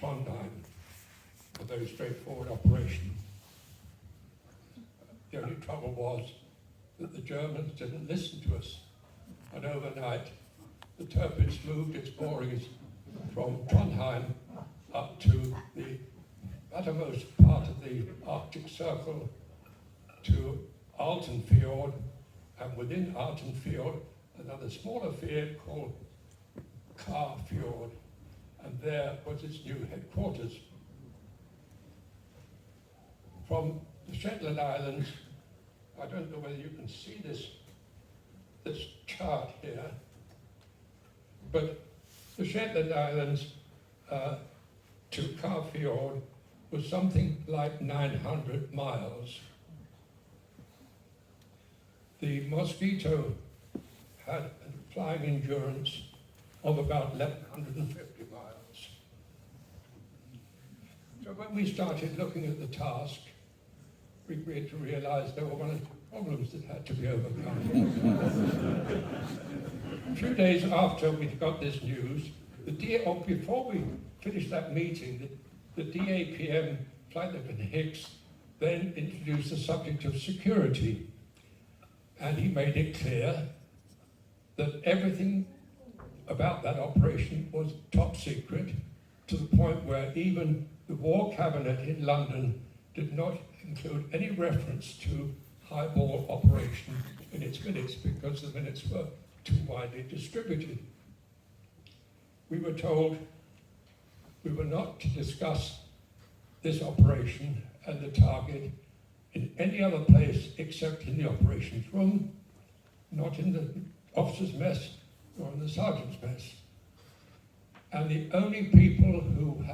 Trondheim, a very straightforward operation. The only trouble was that the Germans didn't listen to us, and overnight the Tirpitz moved its moorings from Trondheim up to the uttermost part of the Arctic Circle to Altenfjord, and within Altenfjord another smaller fiord called Karfjord, and there was its new headquarters. From the Shetland Islands, I don't know whether you can see this chart here, but the Shetland Islands to Karfjord was something like 900 miles. The Mosquito had a flying endurance of about 1,150 miles. So when we started looking at the task, we began to realize there were one or two problems that had to be overcome. A few days after we got this news, before we finished that meeting, the DAPM Flight Lieutenant Hicks then introduced the subject of security. And he made it clear that everything about that operation was top secret, to the point where even the War Cabinet in London did not include any reference to highball operation in its minutes, because the minutes were too widely distributed. We were told we were not to discuss this operation and the target in any other place except in the operations room, not in the officer's mess or in the sergeant's mess. And the only people who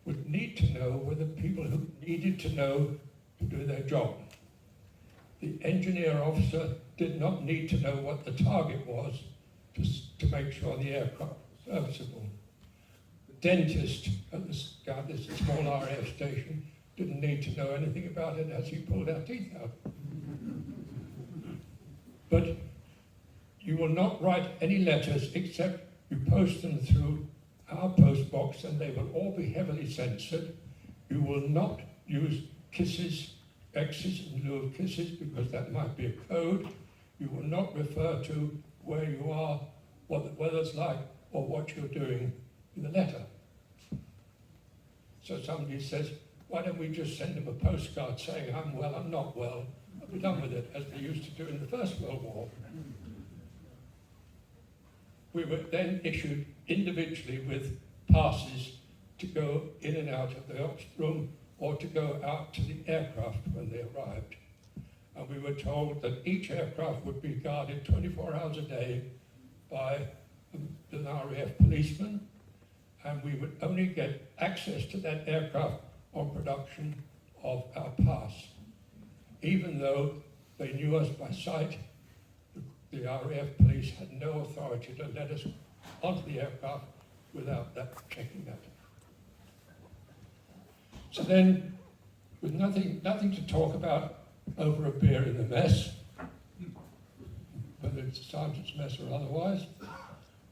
would need to know were the people who needed to know to do their job. The engineer officer did not need to know what the target was to make sure the aircraft was serviceable. The dentist at this small RAF station didn't need to know anything about it as he pulled our teeth out. But you will not write any letters except you post them through our post box, and they will all be heavily censored. You will not use kisses, X's in lieu of kisses, because that might be a code. You will not refer to where you are, what the weather's like, or what you're doing in the letter. So somebody says, why don't we just send them a postcard saying, I'm well, I'm not well, I'll be done with it, as they used to do in the First World War. We were then issued individually with passes to go in and out of the ops room, or to go out to the aircraft when they arrived. And we were told that each aircraft would be guarded 24 hours a day by an RAF policeman, and we would only get access to that aircraft on production of our pass. Even though they knew us by sight, the RAF police had no authority to let us onto the aircraft without that checking that. So then, with nothing to talk about over a beer in the mess, whether it's a sergeant's mess or otherwise,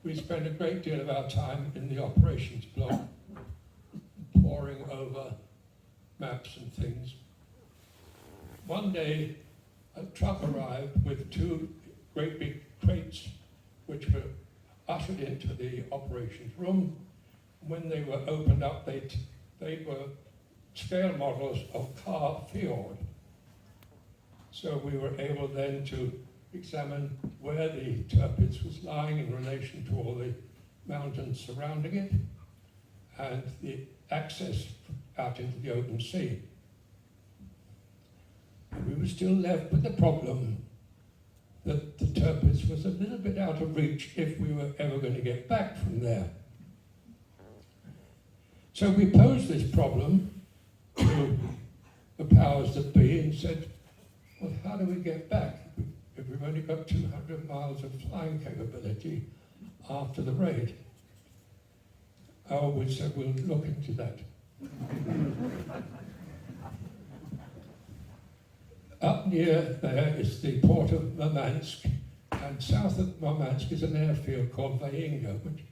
we spent a great deal of our time in the operations block, poring over maps and things. One day, a truck arrived with two great big crates, which were ushered into the operations room. When they were opened up, they were scale models of Karfjord. So we were able then to examine where the Tirpitz was lying in relation to all the mountains surrounding it, and the access out into the open sea. And we were still left with the problem that the Tirpitz was a little bit out of reach if we were ever going to get back from there. So we posed this problem to the powers that be and said, well, how do we get back if we've only got 200 miles of flying capability after the raid? Oh, we said, we'll look into that. Up near there is the port of Murmansk, and south of Murmansk is an airfield called Vainga, which is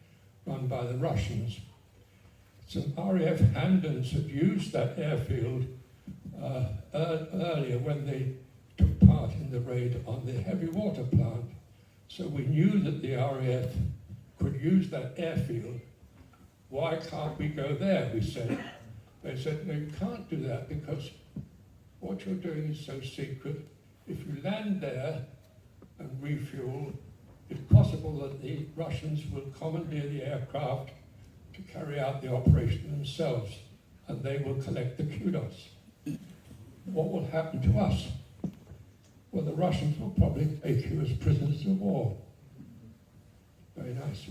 run by the Russians. some RAF Handens had used that airfield earlier when they took part in the raid on the heavy water plant. So we knew that the RAF could use that airfield. Why can't we go there, we said. They said, no, you can't do that because what you're doing is so secret. If you land there and refuel, it's possible that the Russians will commandeer the aircraft to carry out the operation themselves, and they will collect the kudos. What will happen to us? Well, the Russians will probably take you as prisoners of war. Very nice.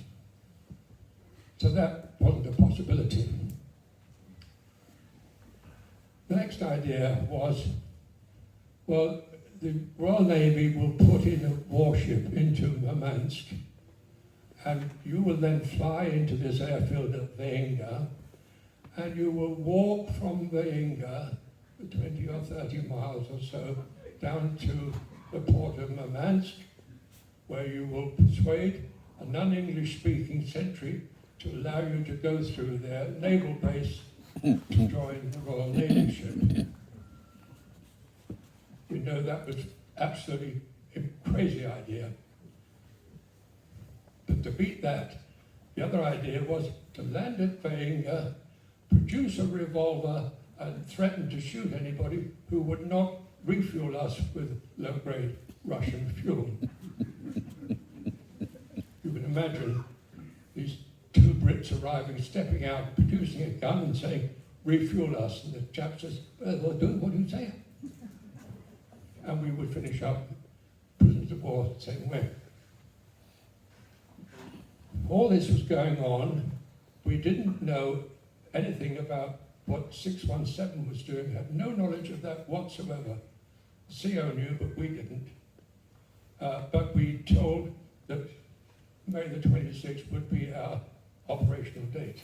So that wasn't a possibility. The next idea was, well, the Royal Navy will put in a warship into Murmansk, and you will then fly into this airfield at Veinga, and you will walk from Veinga 20 or 30 miles or so down to the port of Murmansk, where you will persuade a non-English speaking sentry to allow you to go through their naval base to join the Royal Navy ship. We know that was absolutely a crazy idea. But to beat that, the other idea was to land at Veinga, produce a revolver, and threaten to shoot anybody who would not refuel us with low-grade Russian fuel. You can imagine these two Brits arriving, stepping out, producing a gun and saying, refuel us. And the chap says, well, what do you say? And we would finish up prisoners of war the same way. All this was going on. We didn't know anything about what 617 was doing, had no knowledge of that whatsoever. CO knew, but we didn't. But we told that May the 26th would be our operational date.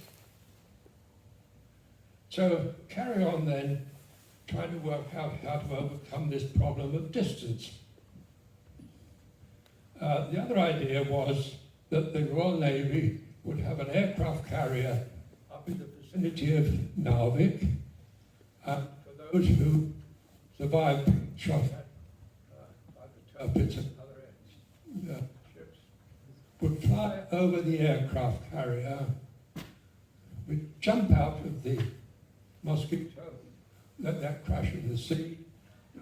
So carry on then, trying to work out how to overcome this problem of distance. The other idea was that the Royal Navy would have an aircraft carrier up in the vicinity of Narvik, and for those who survived being shot at by the Tirpitz and other ships, would fly over the aircraft carrier, would jump out of the Mosquito, let that crash in the sea,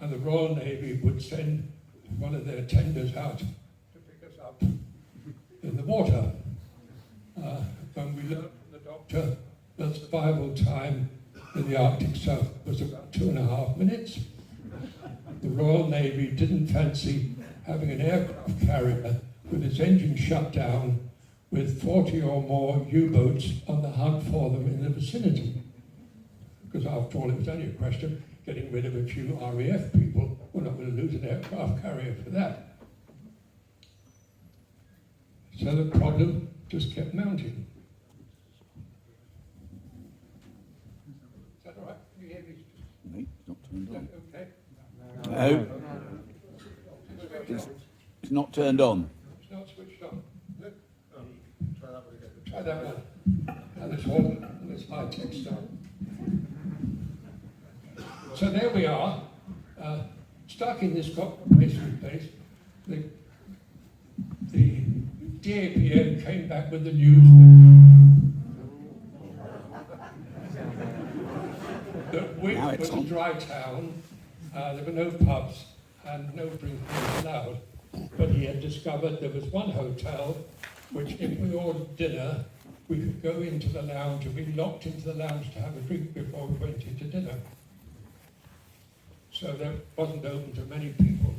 and the Royal Navy would send one of their tenders out to pick us up in the water. When we learned from the doctor that survival time in the Arctic South was about 2.5 minutes, the Royal Navy didn't fancy having an aircraft carrier with its engine shut down with 40 or more U-boats on the hunt for them in the vicinity. Because after all, it was only a question of getting rid of a few RAF people. We're not going to lose an aircraft carrier for that. So the problem just kept mounting. Is that all right? Can you hear me? No, it's not turned on. Okay. No. It's not turned on. It's not switched on. Look. Try that one. And this whole this high-tech stuff. So there we are, stuck in this pastry place. The DAPM came back with the news that Wick was a dry town, there were no pubs and no drinking was allowed. But he had discovered there was one hotel which, if we ordered dinner, we could go into the lounge and be locked into the lounge to have a drink before we went into dinner. So that wasn't open to many people.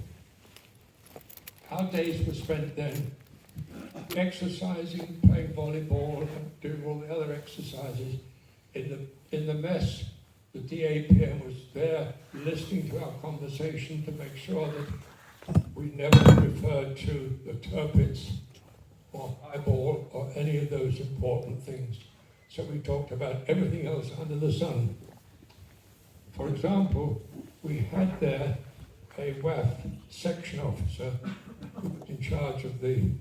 Our days were spent then exercising, playing volleyball, and doing all the other exercises. In the mess, the DAPM was there listening to our conversation to make sure that we never referred to the Tirpitz or highball or any of those important things. So we talked about everything else under the sun. For example, we had there a WAF section officer who was in charge of the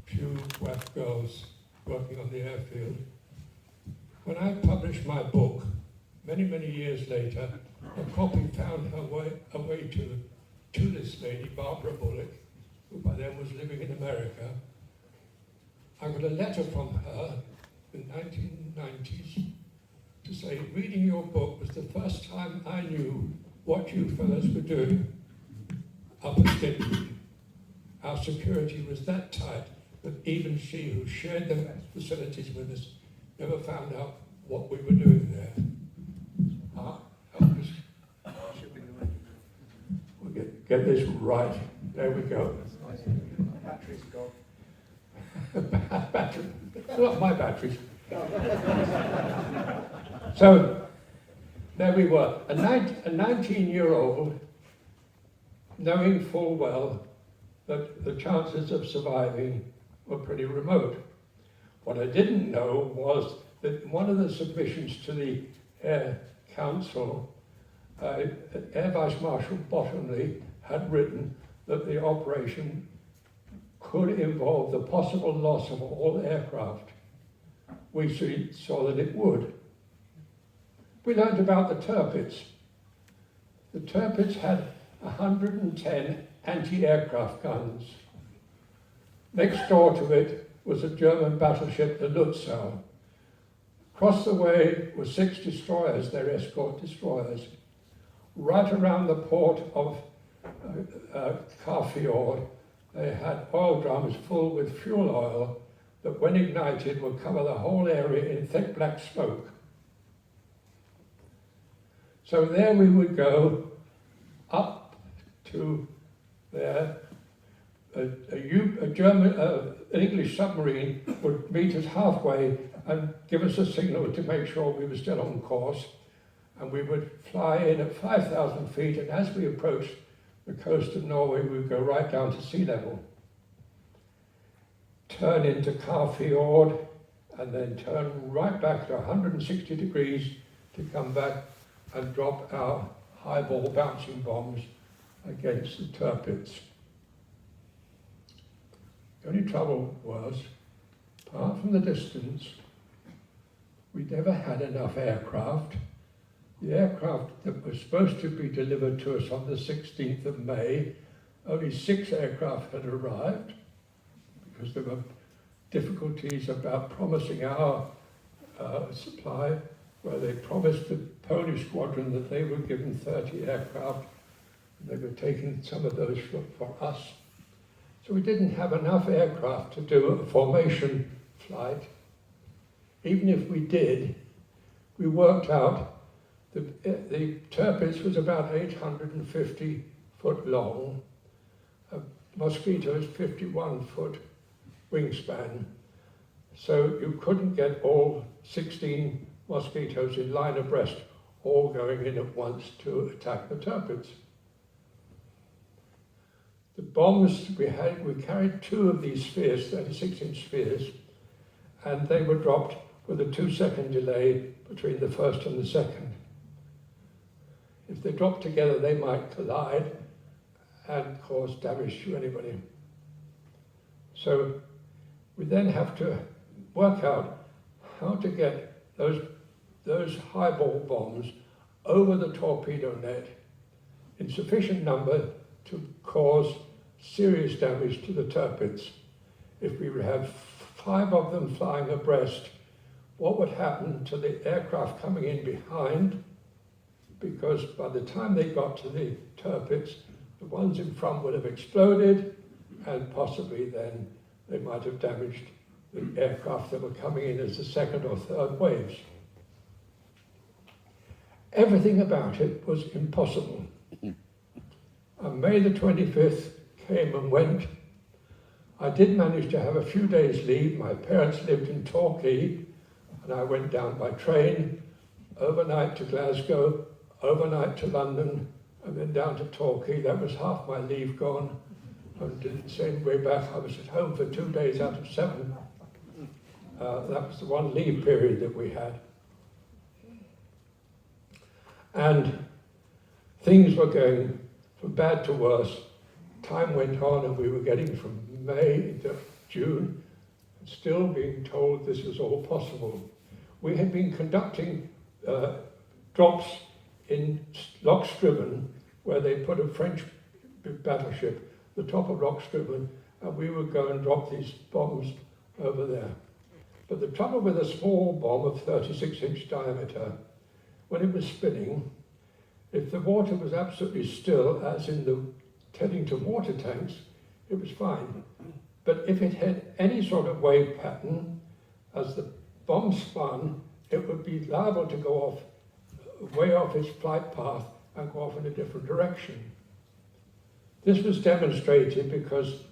few WAF girls working on the airfield. When I published my book, many, many years later, a copy found her way to this lady, Barbara Bullock, who by then was living in America. I got a letter from her in the 1990s to say, reading your book was the first time I knew what you fellows were doing up at Skipton. Our security was that tight that even she, who shared the facilities with us, never found out what we were doing there. Help us. We'll get this right. There we go. Battery's gone. Battery. Not my batteries. So, there we were. A 19-year-old, knowing full well that the chances of surviving were pretty remote. What I didn't know was that one of the submissions to the Air Council, Air Vice Marshal Bottomley had written that the operation could involve the possible loss of all aircraft. We saw that it would. We learned about the Tirpitz. The Tirpitz had 110 anti-aircraft guns. Next door to it was a German battleship, the Lutzow. Across the way were 6 destroyers, their escort destroyers. Right around the port of Carfjord, they had oil drums full with fuel oil that, when ignited, would cover the whole area in thick black smoke. So there we would go up to there. An English submarine would meet us halfway and give us a signal to make sure we were still on course. And we would fly in at 5,000 feet, and as we approached the coast of Norway, we would go right down to sea level. Turn into Carfjord, and then turn right back to 160 degrees to come back and drop our highball bouncing bombs against the Tirpitz. The only trouble was, apart from the distance, we never had enough aircraft. The aircraft that was supposed to be delivered to us on the 16th of May, only 6 aircraft had arrived, because there were difficulties about promising our supply, where they promised the Polish squadron that they were given 30 aircraft, and they were taking some of those for us. So we didn't have enough aircraft to do a formation flight. Even if we did, we worked out that the Tirpitz was about 850 foot long, a Mosquito is 51 foot wingspan. So you couldn't get all 16 Mosquitoes in line abreast, all going in at once to attack the Tirpitz. The bombs we carried 2 of these spheres, 36-inch spheres, and they were dropped with a 2-second delay between the first and the second. If they dropped together, they might collide and cause damage to anybody. So we then have to work out how to get those highball bombs over the torpedo net in sufficient number to cause serious damage to the Tirpitz. If we would have 5 of them flying abreast, what would happen to the aircraft coming in behind? Because by the time they got to the Tirpitz, the ones in front would have exploded, and possibly then they might have damaged the aircraft that were coming in as the second or third waves. Everything about it was impossible. On May the 25th came and went. I did manage to have a few days leave. My parents lived in Torquay, and I went down by train, overnight to Glasgow, overnight to London, and then down to Torquay. That was half my leave gone. And the same way back, I was at home for 2 days out of 7. That was the one leave period that we had. And things were going from bad to worse. Time went on, and we were getting from May into June, still being told this was all possible. We had been conducting drops in Loch Striven, where they put a French battleship, the top of Loch Striven, and we would go and drop these bombs over there. But the trouble with a small bomb of 36-inch diameter, when it was spinning, if the water was absolutely still, as in the Teddington water tanks, it was fine. But if it had any sort of wave pattern, as the bomb spun, it would be liable to go off, way off its flight path and go off in a different direction. This was demonstrated because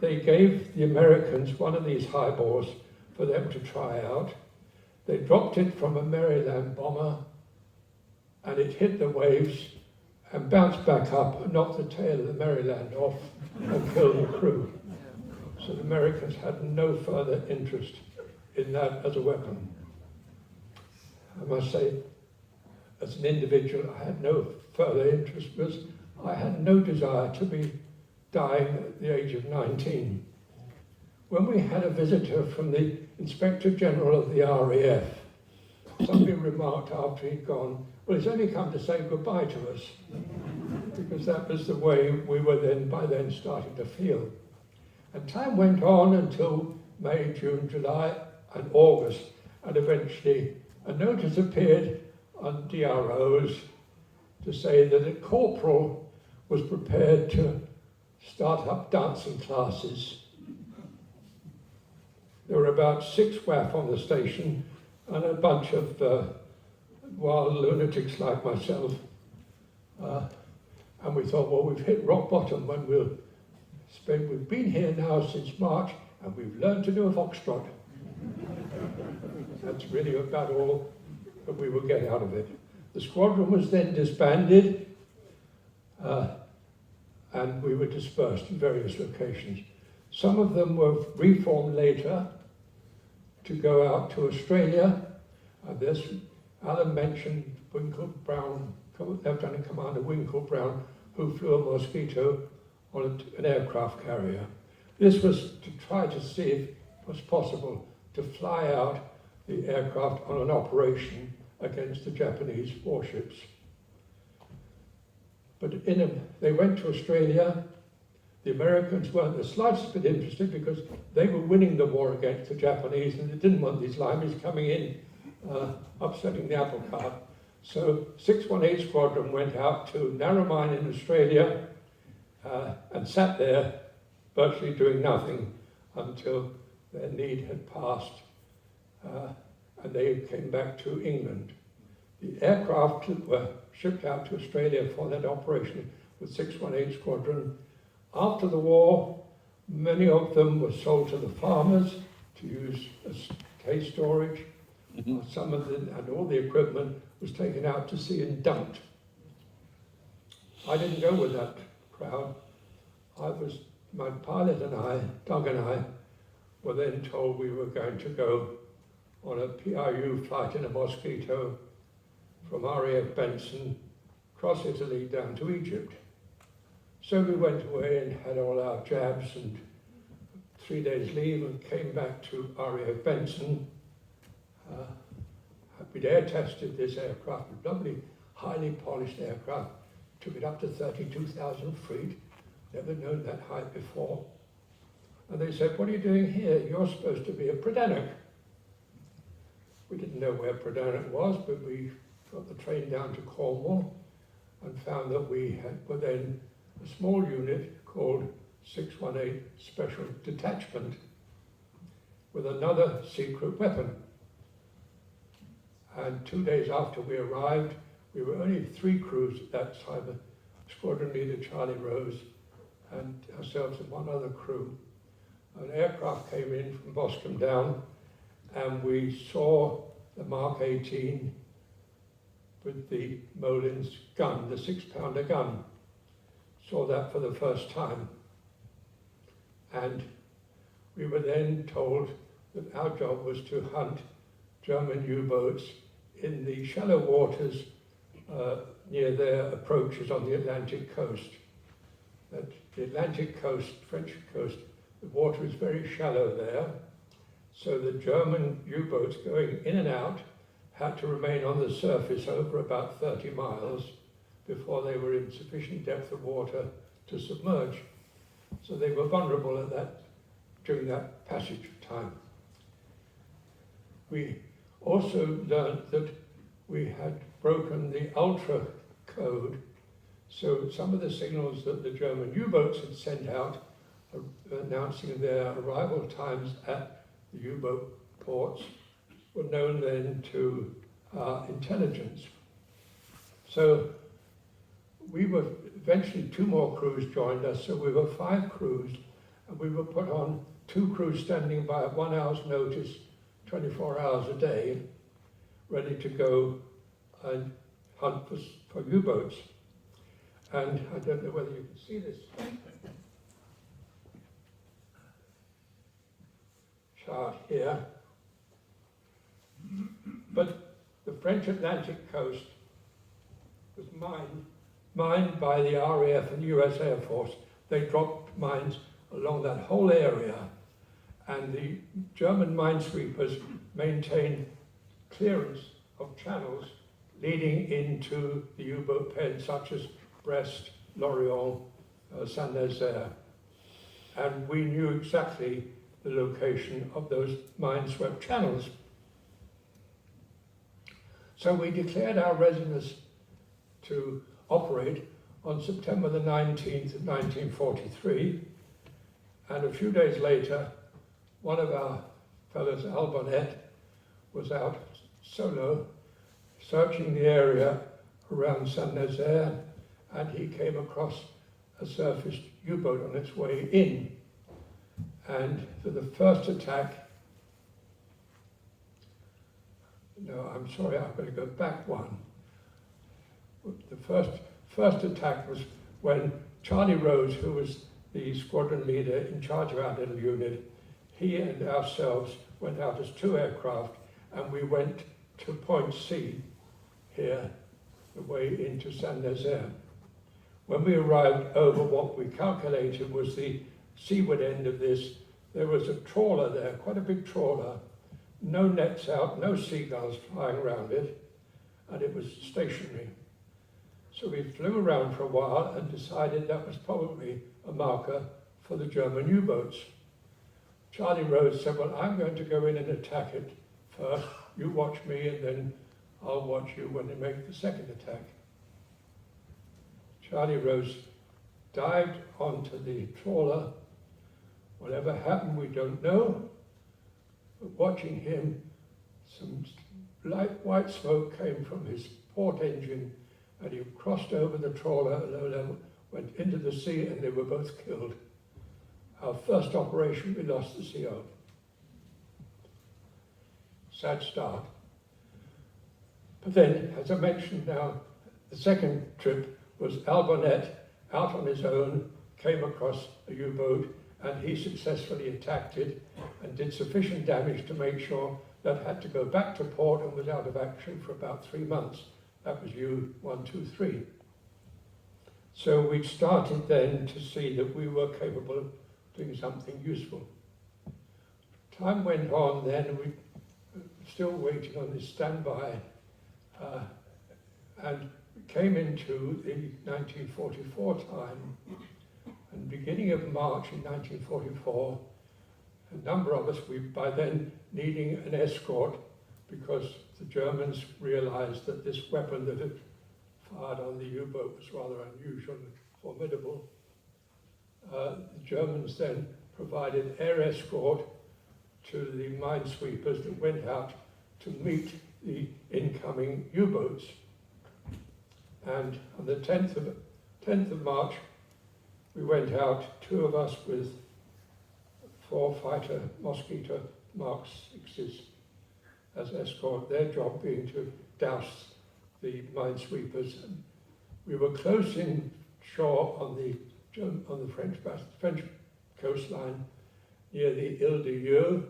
they gave the Americans one of these highballs for them to try out. They dropped it from a Maryland bomber, and it hit the waves and bounced back up and knocked the tail of the Maryland off and killed the crew. So the Americans had no further interest in that as a weapon. I must say, as an individual, I had no further interest because I had no desire to be dying at the age of 19. When we had a visitor from the Inspector General of the RAF, somebody remarked after he'd gone, well, he's only come to say goodbye to us, because that was the way we were then, by then, starting to feel. And time went on until May, June, July, and August, and eventually a notice appeared on DROs to say that a corporal was prepared to start up dancing classes. There were about 6 WAF on the station and a bunch of wild lunatics like myself. And we thought, well, we've hit rock bottom when we've been here now since March and we've learned to do a foxtrot. That's really about all that we would get out of it. The squadron was then disbanded and we were dispersed in various locations. Some of them were reformed later to go out to Australia. This, Alan mentioned Winkle Brown, Lieutenant Commander Winkle Brown, who flew a Mosquito on an aircraft carrier. This was to try to see if it was possible to fly out the aircraft on an operation against the Japanese warships. But they went to Australia. The Americans weren't the slightest bit interested because they were winning the war against the Japanese and they didn't want these limeys coming in, upsetting the apple cart. So 618 Squadron went out to Narromine in Australia and sat there virtually doing nothing until their need had passed and they came back to England. The aircraft that were shipped out to Australia for that operation with 618 Squadron, after the war, many of them were sold to the farmers to use as hay storage. Some of them, and all the equipment was taken out to sea and dumped. I didn't go with that crowd. My pilot and I, Doug and I, were then told we were going to go on a PRU flight in a Mosquito from RAF Benson, across Italy down to Egypt. So we went away and had all our jabs and 3 days leave and came back to RAF Benson. We'd air tested this aircraft, a lovely, highly polished aircraft, took it up to 32,000 feet, never known that height before. And they said, what are you doing here? You're supposed to be a Pradanic. We didn't know where Pradanic was, but we got the train down to Cornwall and found that we were then a small unit called 618 Special Detachment with another secret weapon. And 2 days after we arrived, we were only 3 crews at that time, squadron leader Charlie Rose and ourselves and 1 other crew. An aircraft came in from Boscombe Down and we saw the Mark 18 with the Molin's gun, the 6-pounder gun. Saw that for the first time. And we were then told that our job was to hunt German U-boats in the shallow waters near their approaches on the Atlantic coast. That the Atlantic coast, French coast, the water is very shallow there, so the German U-boats going in and out had to remain on the surface over about 30 miles before they were in sufficient depth of water to submerge. So they were vulnerable at that, during that passage of time. We also learned that we had broken the ultra code, so some of the signals that the German U-boats had sent out announcing their arrival times at the U-boat ports were known then to our intelligence. So we were, eventually 2 more crews joined us, so we were 5 crews, and we were put on 2 crews standing by at 1 hour's notice, 24 hours a day, ready to go and hunt for U-boats. And I don't know whether you can see this chart here, but the French Atlantic coast was mined by the RAF and US Air Force. They dropped mines along that whole area, and the German minesweepers maintained clearance of channels leading into the U-boat pens such as Brest, Lorient, Saint-Nazaire. And we knew exactly the location of those mine-swept channels. So we declared our readiness to operate on September the 19th of 1943, and a few days later, one of our fellows, Albonnet, was out solo, searching the area around Saint-Nazaire, and he came across a surfaced U-boat on its way in. And for the first attack, no, I'm sorry, I've got to go back one. The first attack was when Charlie Rose, who was the squadron leader in charge of our little unit, he and ourselves went out as 2 aircraft, and we went to Point C here, the way into Saint-Nazaire. When we arrived over what we calculated was the seaward end of this, there was a trawler there, quite a big trawler, no nets out, no seagulls flying around it, and it was stationary. So we flew around for a while and decided that was probably a marker for the German U-boats. Charlie Rose said, well, I'm going to go in and attack it first, you watch me, and then I'll watch you when they make the second attack. Charlie Rose dived onto the trawler. Whatever happened, we don't know. But watching him, some light white smoke came from his port engine, and he crossed over the trawler at low level, went into the sea, and they were both killed. Our first operation, we lost the CO. Sad start. But then, as I mentioned now, the second trip was Albonnet, out on his own, came across a U-boat, and he successfully attacked it and did sufficient damage to make sure that had to go back to port and was out of action for about 3 months. That was U-123. So we started then to see that we were capable of doing something useful. Time went on then, and we were still waiting on this standby, and came into the 1944 time, and beginning of March in 1944, a number of us, we by then needing an escort because the Germans realized that this weapon that had fired on the U-boat was rather unusual and formidable. The Germans then provided air escort to the minesweepers that went out to meet the incoming U-boats. And on the 10th of March, we went out, 2 of us with 4 fighter Mosquito Mk.XVIII as escort, their job being to douse the minesweepers. And we were close in shore on the French coastline near the Ile de Yeux,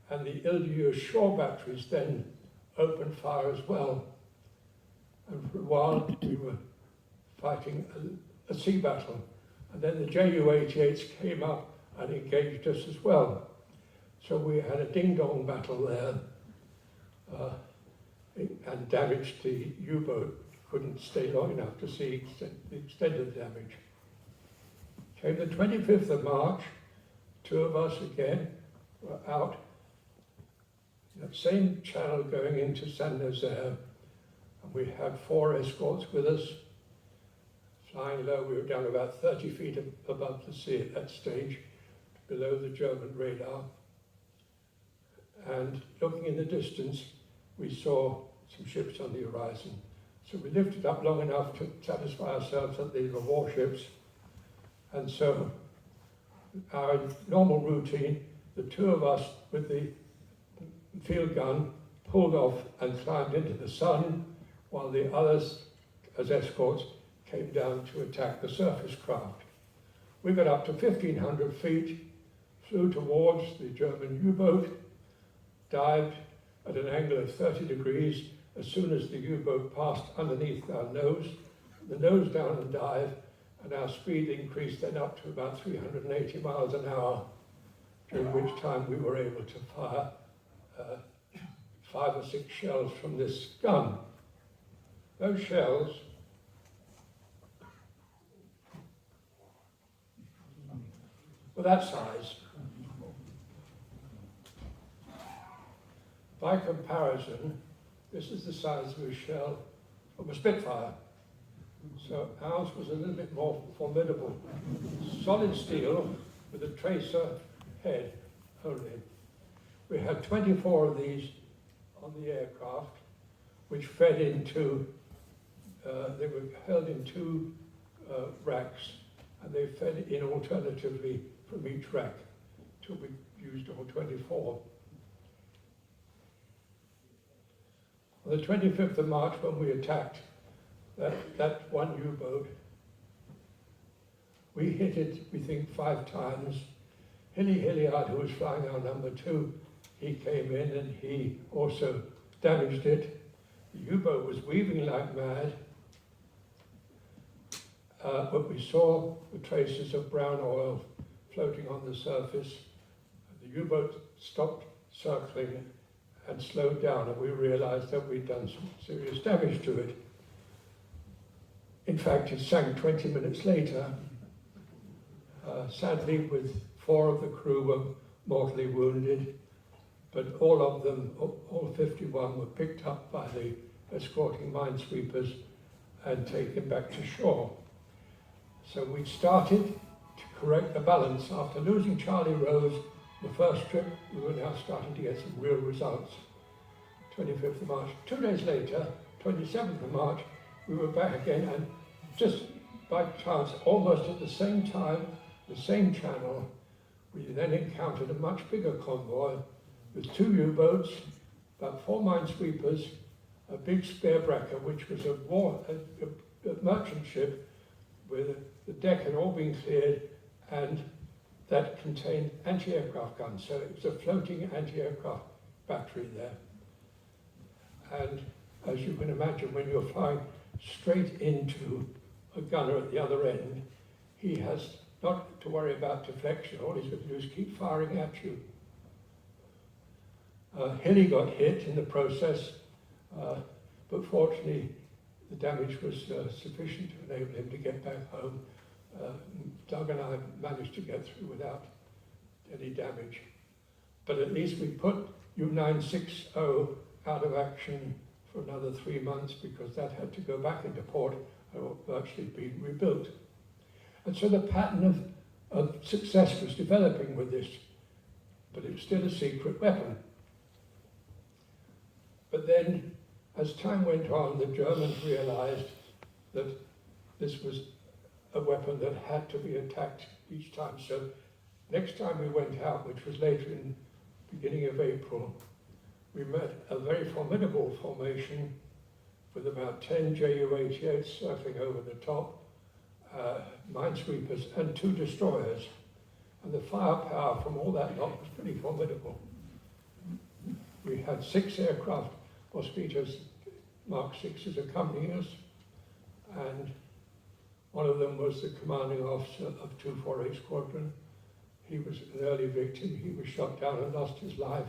and the Ile de Yeux shore batteries then opened fire as well. And for a while we were fighting a sea battle. And then the JU-88s came up and engaged us as well. So we had a ding-dong battle there. and damaged the U-boat. Couldn't stay long enough to see the extent of the damage. Came the 25th of March, two of us again were out in that same channel going into Saint-Nazaire, and we had 4 escorts with us. Flying low, we were down about 30 feet above the sea at that stage, below the German radar. And looking in the distance, we saw some ships on the horizon. So we lifted up long enough to satisfy ourselves that these were warships. And so our normal routine, the two of us with the field gun pulled off and climbed into the sun, while the others, as escorts, came down to attack the surface craft. We got up to 1,500 feet, flew towards the German U-boat, dived at an angle of 30 degrees. As soon as the U-boat passed underneath our nose, the nose down and dive, and our speed increased then up to about 380 miles an hour, during which time we were able to fire 5 or 6 shells from this gun. Those shells were that size. By comparison, this is the size of a shell of a Spitfire. So ours was a little bit more formidable. Solid steel with a tracer head only. We had 24 of these on the aircraft, which fed into, they were held in 2 racks, and they fed in alternatively from each rack till we used all 24. On the 25th of March, when we attacked that one U-boat, we hit it, we think, 5 times. Hilliard, who was flying our number 2, he came in and he also damaged it. The U-boat was weaving like mad, but we saw the traces of brown oil floating on the surface. The U-boat stopped circling and slowed down, and we realized that we'd done some serious damage to it. In fact, it sank 20 minutes later. Sadly, with 4 of the crew were mortally wounded, but all of them, all 51, were picked up by the escorting minesweepers and taken back to shore. So we started to correct the balance. After losing Charlie Rose the first trip, we were now starting to get some real results. 25th of March. 2 days later, 27th of March, we were back again, and just by chance, almost at the same time, the same channel, we then encountered a much bigger convoy with 2 U-boats, about 4 minesweepers, a big spearbreaker, which was a merchant ship with the deck had all been cleared, and that contained anti-aircraft guns. So it was a floating anti-aircraft battery there. And as you can imagine, when you're flying straight into a gunner at the other end, he has not to worry about deflection. All he's going to do is keep firing at you. Hilly got hit in the process, but fortunately the damage was sufficient to enable him to get back home. Doug and I managed to get through without any damage. But at least we put U-960 out of action for another 3 months, because that had to go back into port or virtually be rebuilt. And so the pattern of success was developing with this, but it was still a secret weapon. But then, as time went on, the Germans realized that this was a weapon that had to be attacked each time. So next time we went out, which was later in the beginning of April, we met a very formidable formation with about 10 Ju-88s surfing over the top, minesweepers and 2 destroyers. And the firepower from all that lot was pretty formidable. We had 6 aircraft, Mosquito Mk.XVIII accompanying us, and one of them was the commanding officer of 248 Squadron. He was an early victim. He was shot down and lost his life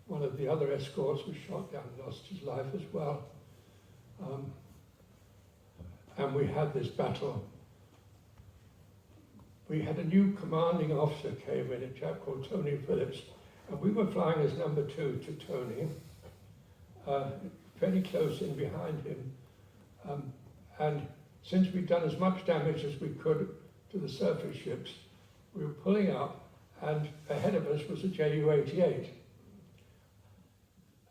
one of the other escorts was shot down and lost his life as well. And we had this battle. We had a new commanding officer came in, a chap called Tony Phillips, and we were flying as number 2 to Tony, very close in behind him. And since we'd done as much damage as we could to the surface ships, we were pulling up, and ahead of us was a JU-88.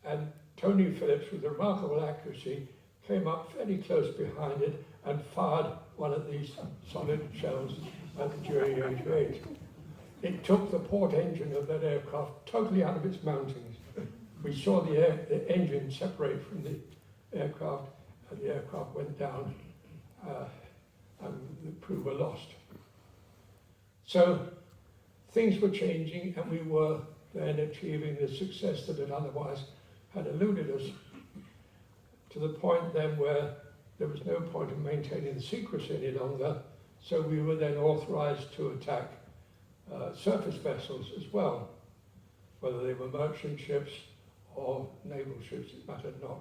And Tony Phillips, with remarkable accuracy, came up fairly close behind it and fired one of these solid shells at the JU-88. It took the port engine of that aircraft totally out of its mountings. We saw the engine separate from the aircraft, and the aircraft went down, and the crew were lost. So things were changing, and we were then achieving the success that had otherwise had eluded us, to the point then where there was no point in maintaining the secrecy any longer, so we were then authorized to attack surface vessels as well, whether they were merchant ships or naval ships, it mattered not.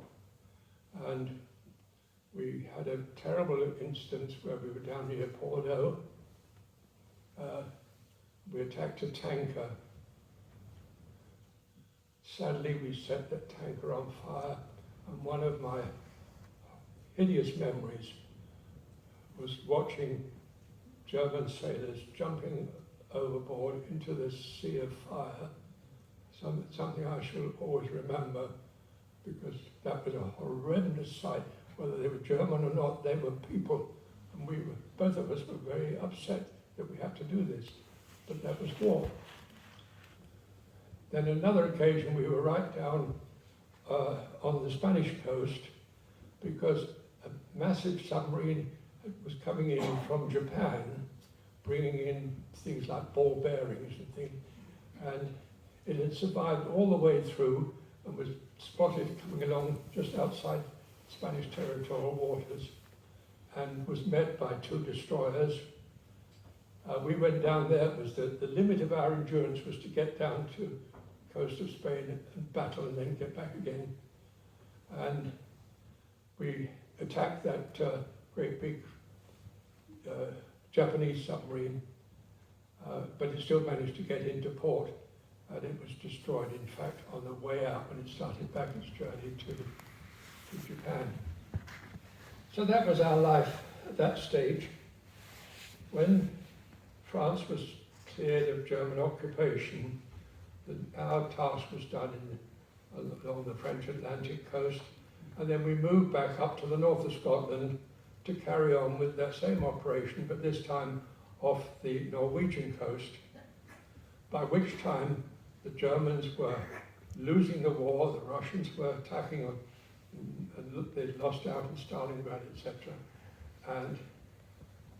And we had a terrible instance where we were down near Bordeaux. We attacked a tanker. Sadly, we set that tanker on fire, and one of my hideous memories was watching German sailors jumping overboard into the sea of fire. Something I shall always remember, because that was a horrendous sight. Whether they were German or not, they were people, and both of us were very upset that we had to do this, but that was war. Then another occasion, we were right down on the Spanish coast, because a massive submarine was coming in from Japan, bringing in things like ball bearings and things, and it had survived all the way through and was spotted coming along just outside Spanish territorial waters, and was met by 2 destroyers. We went down there. It was the limit of our endurance was to get down to the coast of Spain and battle and then get back again. And we attacked that great big Japanese submarine, but it still managed to get into port, and it was destroyed, in fact, on the way out when it started back its journey to Japan. So that was our life at that stage. When France was cleared of German occupation, our task was done along the French Atlantic coast, and then we moved back up to the north of Scotland to carry on with that same operation, but this time off the Norwegian coast, by which time the Germans were losing the war, the Russians were attacking on, and they'd lost out in Stalingrad, etc. And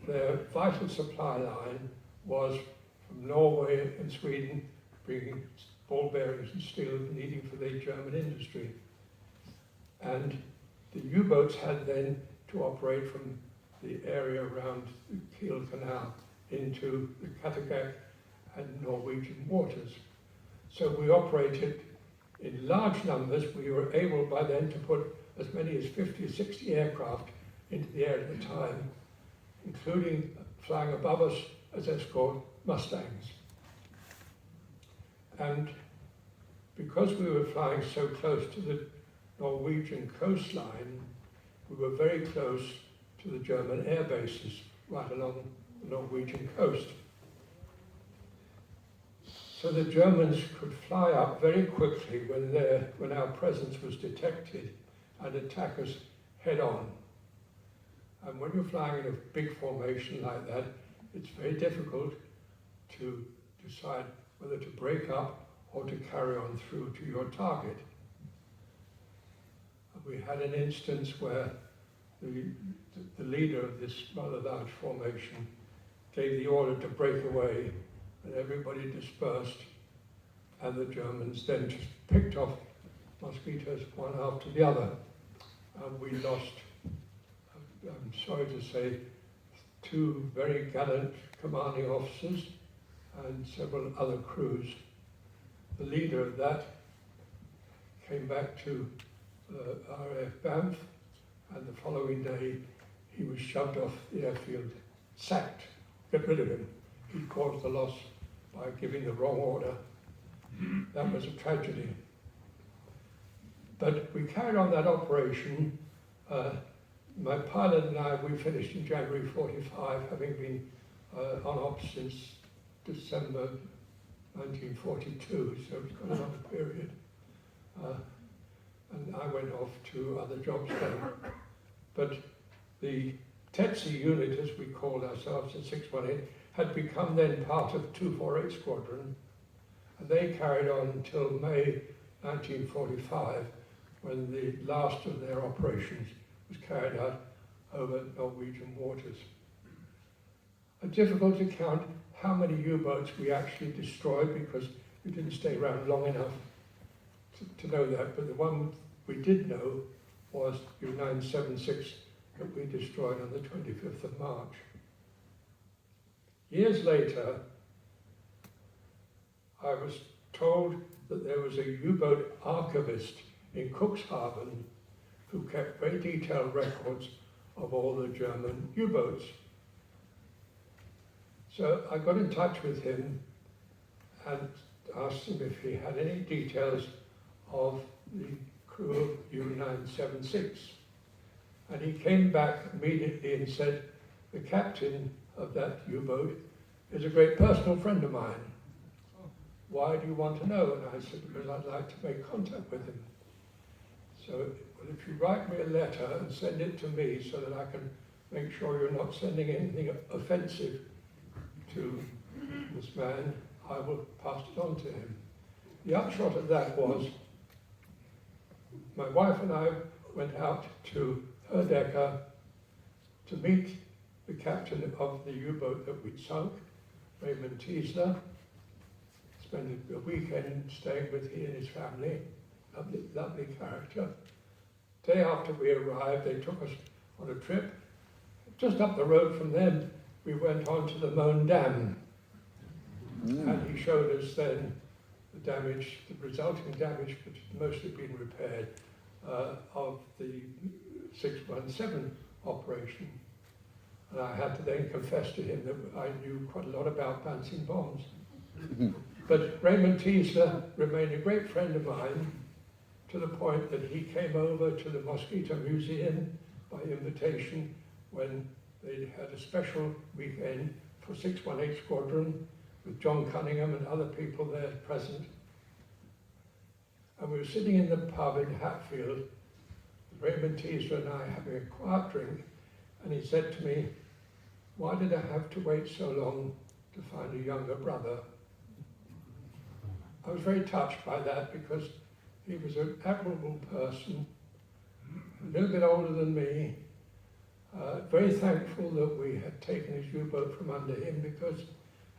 their vital supply line was from Norway and Sweden, bringing ball bearings and steel needed for the German industry. And the U-boats had then to operate from the area around the Kiel Canal into the Kattegat and Norwegian waters. So we operated in large numbers. We were able by then to put as many as 50 or 60 aircraft into the air at a time, including flying above us as escort Mustangs. And because we were flying so close to the Norwegian coastline, we were very close to the German air bases right along the Norwegian coast. So the Germans could fly up very quickly when our presence was detected and attack us head on. And when you're flying in a big formation like that, it's very difficult to decide whether to break up or to carry on through to your target. We had an instance where the leader of this rather large formation gave the order to break away, and everybody dispersed, and the Germans then just picked off mosquitoes one after the other. And we lost, I'm sorry to say, 2 very gallant commanding officers and several other crews. The leader of that came back to RAF Banff, and the following day he was shoved off the airfield, sacked, get rid of him. He caused the loss by giving the wrong order. That was a tragedy. But we carried on that operation. My pilot and I, we finished in January 45, having been on ops since December 1942, so it's quite a long period. And I went off to other jobs then. But the Tsetse unit, as we called ourselves in 618, had become then part of 248 Squadron, and they carried on until May 1945, when the last of their operations was carried out over Norwegian waters. It's difficult to count how many U-boats we actually destroyed because we didn't stay around long enough to know that, but the one we did know was U-976 that we destroyed on the 25th of March. Years later, I was told that there was a U-boat archivist in Cuxhaven who kept very detailed records of all the German U-boats. So I got in touch with him and asked him if he had any details of the crew of U-976. And he came back immediately and said, the captain of that U-boat is a great personal friend of mine. Why do you want to know? And I said, because I'd like to make contact with him. So, well, if you write me a letter and send it to me so that I can make sure you're not sending anything offensive to this man, I will pass it on to him. The upshot of that was, my wife and I went out to Herdecker to meet the captain of the U-boat that we'd sunk, Raymond Teasler. Spent a weekend staying with he and his family, lovely character. Day after we arrived, they took us on a trip. Just up the road from them, we went on to the Moan Dam. And he showed us then the damage, the resulting damage, which had mostly been repaired, of the 617 operation. And I had to then confess to him that I knew quite a lot about bouncing bombs. But Raymond Teasler remained a great friend of mine, to the point that he came over to the Mosquito Museum by invitation when they had a special weekend for 618 Squadron with John Cunningham and other people there present. And we were sitting in the pub in Hatfield, Raymond Teasler and I having a quiet drink, and he said to me, why did I have to wait so long to find a younger brother? I was very touched by that because he was an admirable person, a little bit older than me, very thankful that we had taken his U-boat from under him, because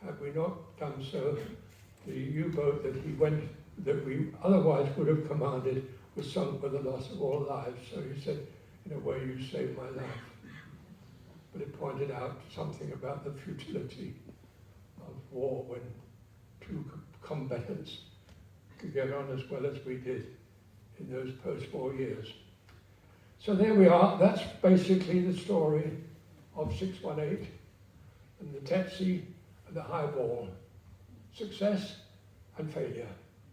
had we not done so, the U-boat that we otherwise would have commanded was sunk with the loss of all lives. So he said, in a way, you saved my life. But it pointed out something about the futility of war when two combatants could get on as well as we did in those post-war years. So there we are. That's basically the story of 618 and the Tsetse and the highball. Success and failure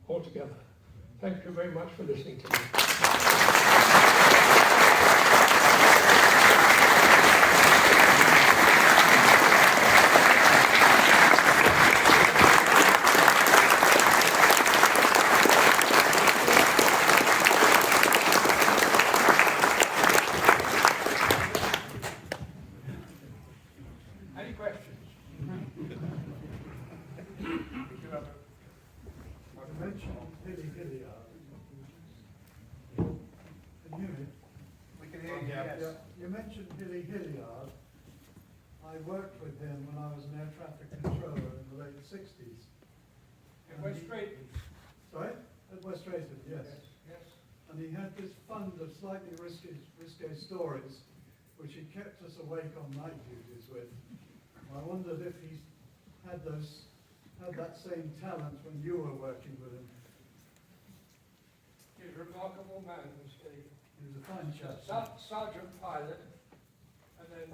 all together. Thank you very much for listening to me. You mentioned Hilliard. I worked with him when I was an air traffic controller in the late 60s. And West Drayton. Sorry? At West Drayton, yes. Yes. And he had this fund of slightly risque stories, which he kept us awake on night duties with. I wondered if he had that same talent when you were working with him. He's a remarkable man, was he? He was a fine chap. Sergeant pilot, and then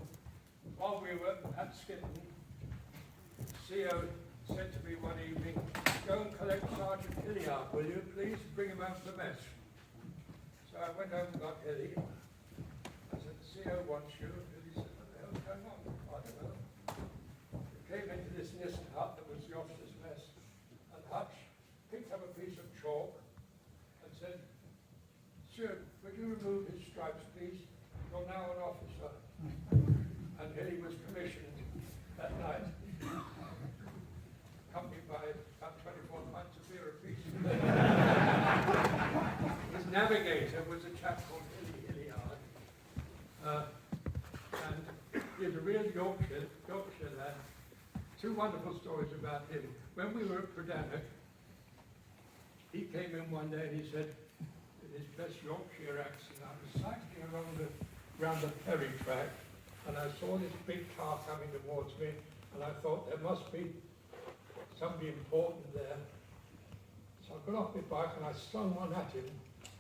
while we were at Skipton, CO said to me one evening, "Go and collect Sergeant Hilliard, will you please? Bring him out to mess." So I went home and got Hilly. I said, "The CO wants you." Hilly said, "What the hell's going on?" I don't know. We came into this Nissen hut that was the officers' mess, and Hutch picked up a piece of chalk and said, "Sir, would you remove his stripes, please? You're now an officer." And Hilly was commissioned that night, accompanied by about 24 pints of beer apiece. His navigator was a chap called Hilliard, and he's a real Yorkshire lad. Two wonderful stories about him. When we were at Prydanig, he came in one day and he said, in his best Yorkshire accent, I was cycling around the ferry track, and I saw this big car coming towards me, and I thought there must be somebody important there. So I got off my bike and I slung one at him,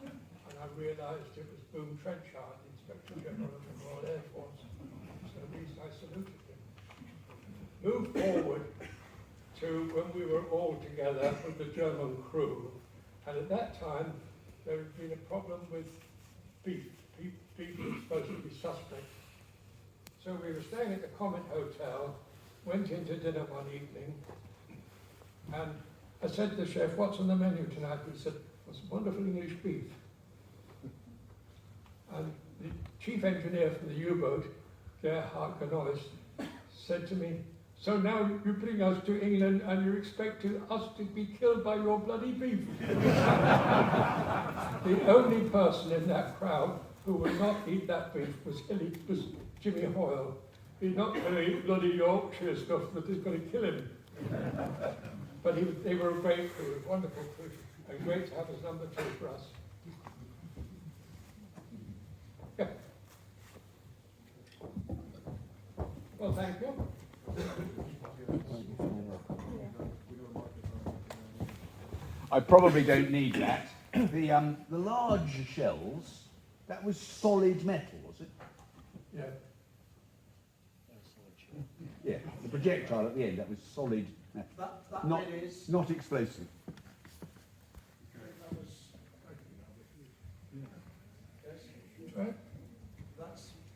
and I realised it was Boom Trenchard, the Inspector General of the Royal Air Force. So at least I saluted him. Moved forward to when we were all together with the German crew, and at that time there had been a problem with beef. Beef was supposed to be suspect. So we were staying at the Comet Hotel, went into dinner one evening, and I said to the chef, "What's on the menu tonight?" He said, "Well, some wonderful English beef." And the chief engineer from the U-boat, Gerhard Genois, said to me, "So now you bring us to England and you expect us to be killed by your bloody beef?" The only person in that crowd who would not eat that beef was Jimmy Hoyle. He's not going to eat bloody Yorkshire stuff that is going to kill him. But they were a great crew, a wonderful crew, and great to have as number two for us. Yeah. Well, thank you. I probably don't need that. The large shells, that was solid metal, was it? Yeah. Yeah, the projectile at the end, that was solid metal. That Not, bit is, not explosive. that was, yes, Right?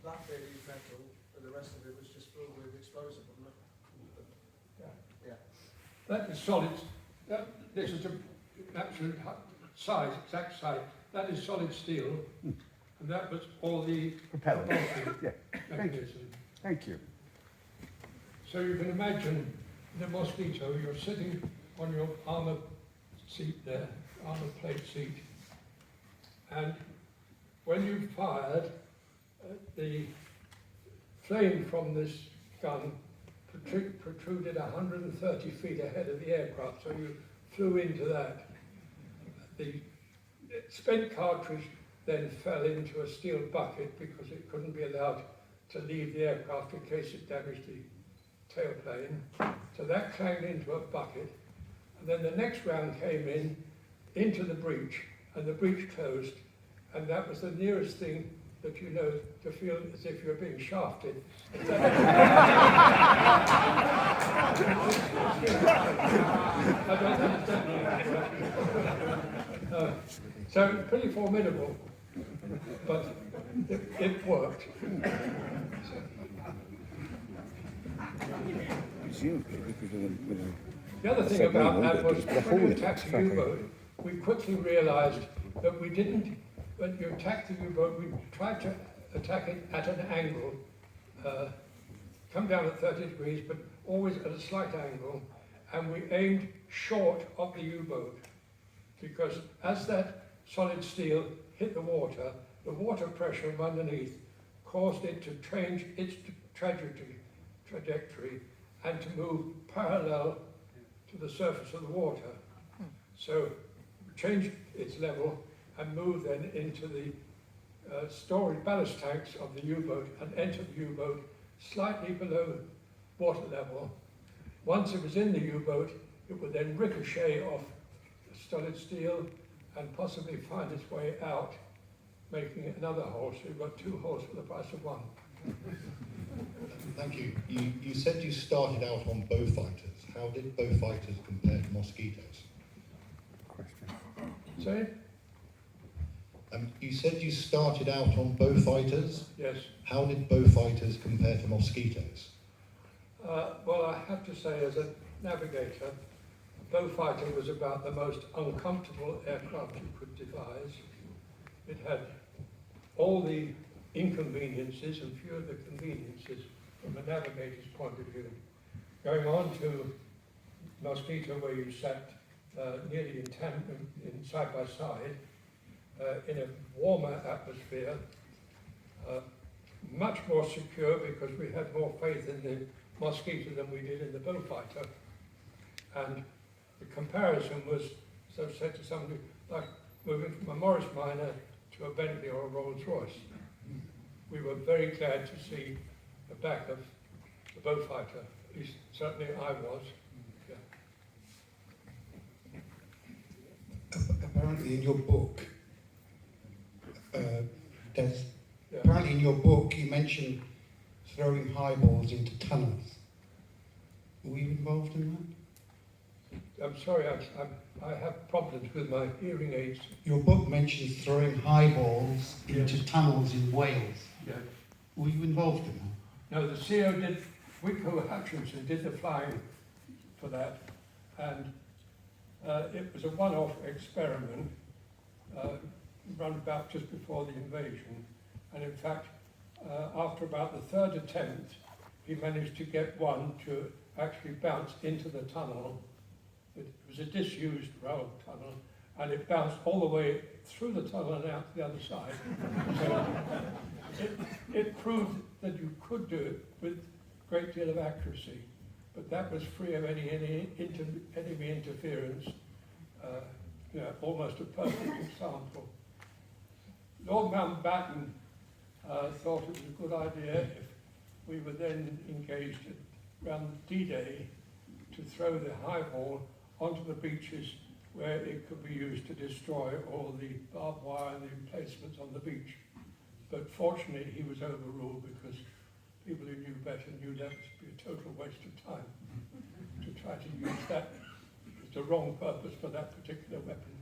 that bit is metal, and the rest of it was just filled with explosive, wasn't it? Yeah. That is solid. This is an absolute size, exact size. That is solid steel, and that was all the Propeller. propulsion Yeah, thank you. mechanism. Thank you. So you can imagine the Mosquito, you're sitting on your armour seat there, armour plate seat, and when you fired, the flame from this gun protruded 130 feet ahead of the aircraft, so you flew into that. The spent cartridge then fell into a steel bucket because it couldn't be allowed to leave the aircraft in case it damaged the tailplane. So that clanged into a bucket, and then the next round came into the breech, and the breech closed, and that was the nearest thing that you know to feel as if you're being shafted. I don't understand. So pretty formidable, but it worked. Presumably because of the The other thing about that was when you attacked the U-boat, we quickly realized that we didn't, when you attacked the U-boat, we tried to attack it at an angle, come down at 30 degrees, but always at a slight angle, and we aimed short of the U-boat, because as that solid steel hit the water pressure from underneath caused it to change its trajectory and to move parallel to the surface of the water. So change its level and move then into the storage ballast tanks of the U-boat and enter the U-boat slightly below water level. Once it was in the U-boat, it would then ricochet off the solid steel and possibly find its way out, making another hole, so you've got 2 holes for the price of 1. Thank you. You said you started out on Beaufighters. How did Beaufighters compare to Mosquitoes? Question. Sorry? You said you started out on Beaufighters. Yes. How did Beaufighters compare to Mosquitoes? Well, I have to say, as a navigator, Beaufighter was about the most uncomfortable aircraft you could devise. It had all the inconveniences and few of the conveniences from a navigator's point of view. Going on to Mosquito, where you sat nearly in tandem, side by side, in a warmer atmosphere, much more secure because we had more faith in the Mosquito than we did in the Beaufighter. And the comparison was, so said to somebody, like moving from a Morris Minor to a Bentley or a Rolls Royce. We were very glad to see the back of the Beaufighter, at least certainly I was. Yeah. Apparently in your book, Des, Yeah. apparently in your book you mentioned throwing highballs into tunnels. Were you involved in that? I'm sorry, I have problems with my hearing aids. Your book mentions throwing highballs into Yes. tunnels in Wales. Yeah. Were you involved in that? No, the CO did, Wico Hutchinson did the flying for that, and it was a one-off experiment run about just before the invasion, and in fact, after about the 3rd attempt, he managed to get one to actually bounce into the tunnel. It was a disused rail tunnel, and it bounced all the way through the tunnel and out to the other side. So it proved that you could do it with a great deal of accuracy, but that was free of any enemy interference. Almost a perfect example. Lord Mountbatten thought it was a good idea if we were then engaged around D-Day to throw the highball onto the beaches where it could be used to destroy all the barbed wire and the emplacements on the beach. But fortunately he was overruled because people who knew better knew that would be a total waste of time to try to use that as the wrong purpose for that particular weapon.